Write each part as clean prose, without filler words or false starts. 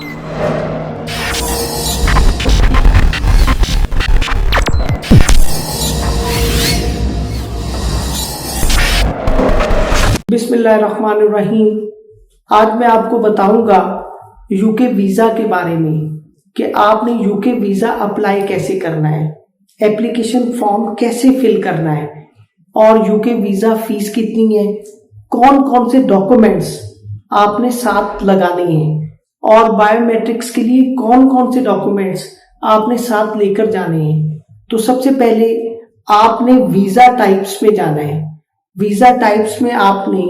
बिस्मिल्लाहिर्रहमानिर्रहीम। आज मैं आपको बताऊंगा यूके वीज़ा के बारे में कि आपने यूके वीज़ा अप्लाई कैसे करना है, एप्लीकेशन फॉर्म कैसे फिल करना है और यूके वीज़ा फीस कितनी है, कौन कौन से डॉक्यूमेंट्स आपने साथ लगाने हैं और बायोमेट्रिक्स के लिए कौन कौन से डॉक्यूमेंट्स आपने साथ लेकर जाने हैं। तो सबसे पहले आपने वीज़ा टाइप्स में जाना है। वीज़ा टाइप्स में आपने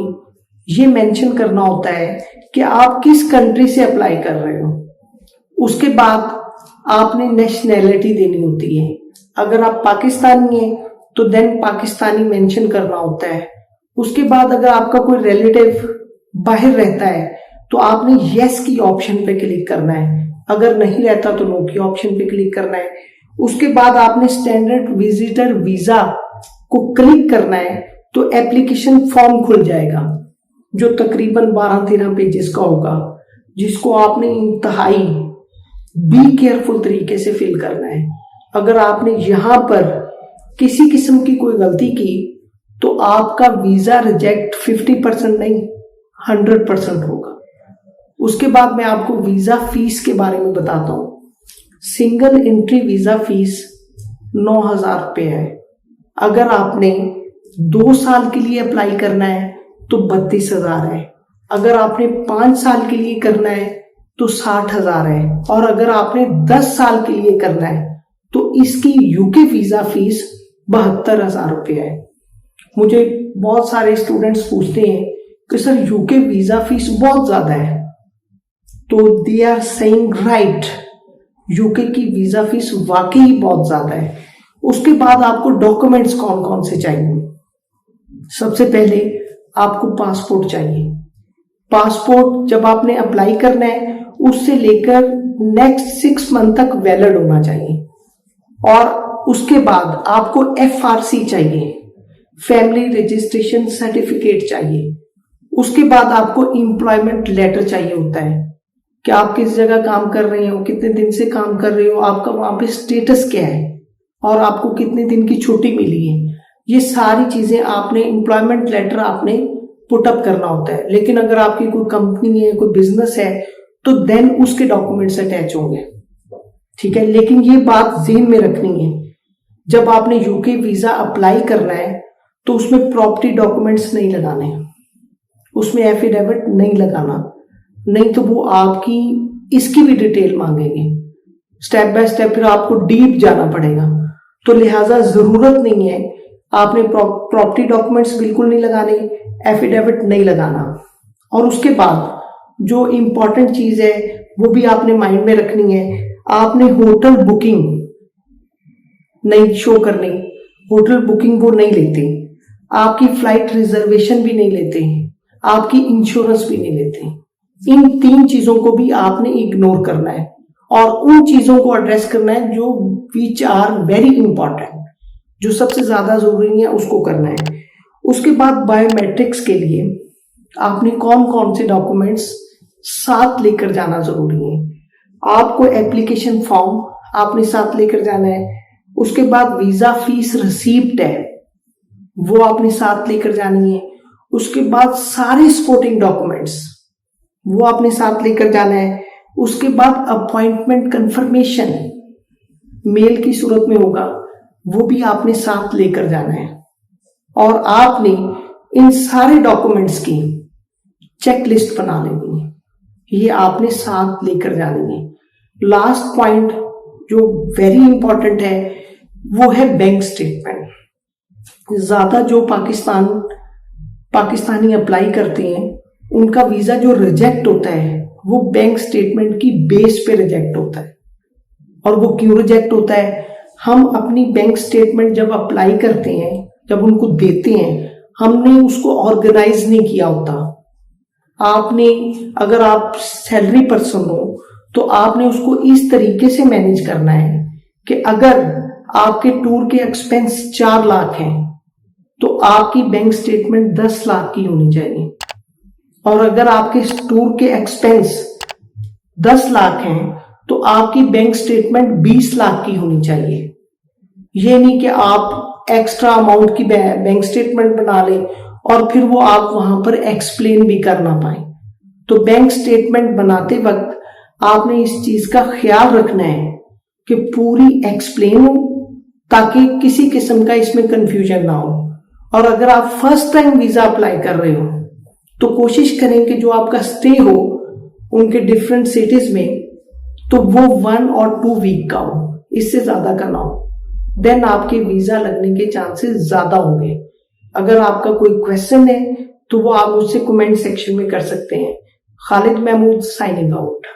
ये मेंशन करना होता है कि आप किस कंट्री से अप्लाई कर रहे हो। उसके बाद आपने नेशनैलिटी देनी होती है। अगर आप पाकिस्तानी हैं तो देन पाकिस्तानी मेंशन करना होता है। उसके बाद अगर आपका कोई रिलेटिव बाहर रहता है तो आपने यस की ऑप्शन पे क्लिक करना है, अगर नहीं रहता तो नो की ऑप्शन पे क्लिक करना है। उसके बाद आपने स्टैंडर्ड विजिटर वीज़ा को क्लिक करना है तो एप्लीकेशन फॉर्म खुल जाएगा जो तकरीबन 12-13 पेजेस का होगा, जिसको आपने इंतहाई बी केयरफुल तरीके से फिल करना है। अगर आपने यहां पर किसी किस्म की कोई गलती की तो आपका वीजा रिजेक्ट 50% नहीं 100% होगा। उसके बाद मैं आपको वीजा फीस के बारे में बताता हूं। सिंगल एंट्री वीजा फीस 9,000 रुपये है। अगर आपने 2 साल के लिए अप्लाई करना है तो 32,000 है। अगर आपने 5 साल के लिए करना है तो 60,000 है और अगर आपने 10 साल के लिए करना है तो इसकी यूके वीजा फीस 72,000 रुपये है। मुझे बहुत सारे स्टूडेंट्स पूछते हैं कि सर यूके वीजा फीस बहुत ज्यादा है, तो they are saying right, UK की वीजा फीस वाकई बहुत ज्यादा है। उसके बाद आपको डॉक्यूमेंट्स कौन कौन से चाहिए। सबसे पहले आपको पासपोर्ट चाहिए। पासपोर्ट जब आपने अप्लाई करना है उससे लेकर नेक्स्ट 6 मंथ तक वैलिड होना चाहिए। और उसके बाद आपको FRC चाहिए, फैमिली रजिस्ट्रेशन सर्टिफिकेट चाहिए। उसके बाद आपको एम्प्लॉयमेंट लेटर चाहिए होता है कि आप किस जगह काम कर रहे हो, कितने दिन से काम कर रहे हो, आपका वहां पे स्टेटस क्या है और आपको कितने दिन की छुट्टी मिली है। ये सारी चीजें आपने एम्प्लॉयमेंट लेटर आपने पुटअप करना होता है। लेकिन अगर आपकी कोई कंपनी है, कोई बिजनेस है तो देन उसके डॉक्यूमेंट्स अटैच होंगे, ठीक है। लेकिन ये बात ज़हन में रखनी है, जब आपने यूके वीजा अप्लाई करना है तो उसमें प्रॉपर्टी डॉक्यूमेंट्स नहीं लगाने, उसमें एफिडेविट नहीं लगाना, नहीं तो वो आपकी इसकी भी डिटेल मांगेंगे। स्टेप बाय स्टेप फिर आपको डीप जाना पड़ेगा। तो लिहाजा जरूरत नहीं है, आपने प्रॉपर्टी डॉक्यूमेंट्स बिल्कुल नहीं लगाने, एफिडेविट नहीं लगाना। और उसके बाद जो इंपॉर्टेंट चीज है वो भी आपने माइंड में रखनी है, आपने होटल बुकिंग नहीं शो करनी। होटल बुकिंग वो नहीं लेते, आपकी फ्लाइट रिजर्वेशन भी नहीं लेते, आपकी इंश्योरेंस भी नहीं लेते। इन 3 चीजों को भी आपने इग्नोर करना है और उन चीजों को एड्रेस करना है जो विच आर वेरी इंपॉर्टेंट, जो सबसे ज्यादा जरूरी है उसको करना है। उसके बाद बायोमेट्रिक्स के लिए आपने कौन कौन से डॉक्यूमेंट्स साथ लेकर जाना जरूरी है। आपको एप्लीकेशन फॉर्म आपने साथ लेकर जाना है। उसके बाद वीजा फीस रिसीप्ट है वो आपने साथ लेकर जानी है। उसके बाद सारे सपोर्टिंग डॉक्यूमेंट्स वो आपने साथ लेकर जाना है। उसके बाद अपॉइंटमेंट कंफर्मेशन मेल की सूरत में होगा, वो भी आपने साथ लेकर जाना है। और आपने इन सारे डॉक्यूमेंट्स की चेक लिस्ट बना लेनी है, ये आपने साथ लेकर जानी है। लास्ट पॉइंट जो वेरी इंपॉर्टेंट है वो है बैंक स्टेटमेंट। ज्यादा जो पाकिस्तानी अप्लाई करते हैं उनका वीजा जो रिजेक्ट होता है वो बैंक स्टेटमेंट की बेस पे रिजेक्ट होता है। और वो क्यों रिजेक्ट होता है, हम अपनी बैंक स्टेटमेंट जब अप्लाई करते हैं, जब उनको देते हैं, हमने उसको ऑर्गेनाइज नहीं किया होता। आपने, अगर आप सैलरी पर्सन हो तो आपने उसको इस तरीके से मैनेज करना है कि अगर आपके टूर के एक्सपेंस 4 लाख हैं तो आपकी बैंक स्टेटमेंट 10 लाख की होनी चाहिए। और अगर आपके टूर के एक्सपेंस 10 लाख हैं तो आपकी बैंक स्टेटमेंट 20 लाख की होनी चाहिए। ये नहीं कि आप एक्स्ट्रा अमाउंट की बैंक स्टेटमेंट बना लें और फिर वो आप वहां पर एक्सप्लेन भी कर ना पाए। तो बैंक स्टेटमेंट बनाते वक्त आपने इस चीज का ख्याल रखना है कि पूरी एक्सप्लेन हो, ताकि किसी किस्म का इसमें कंफ्यूजन ना हो। और अगर आप फर्स्ट टाइम वीजा अप्लाई कर रहे हो तो कोशिश करें कि जो आपका स्टे हो उनके डिफरेंट सिटीज में तो वो 1 और 2 वीक का हो, इससे ज्यादा का ना हो। देन आपके वीजा लगने के चांसेस ज्यादा होंगे। अगर आपका कोई क्वेश्चन है तो वो आप मुझसे कमेंट सेक्शन में कर सकते हैं। Khalid Mahmood signing out.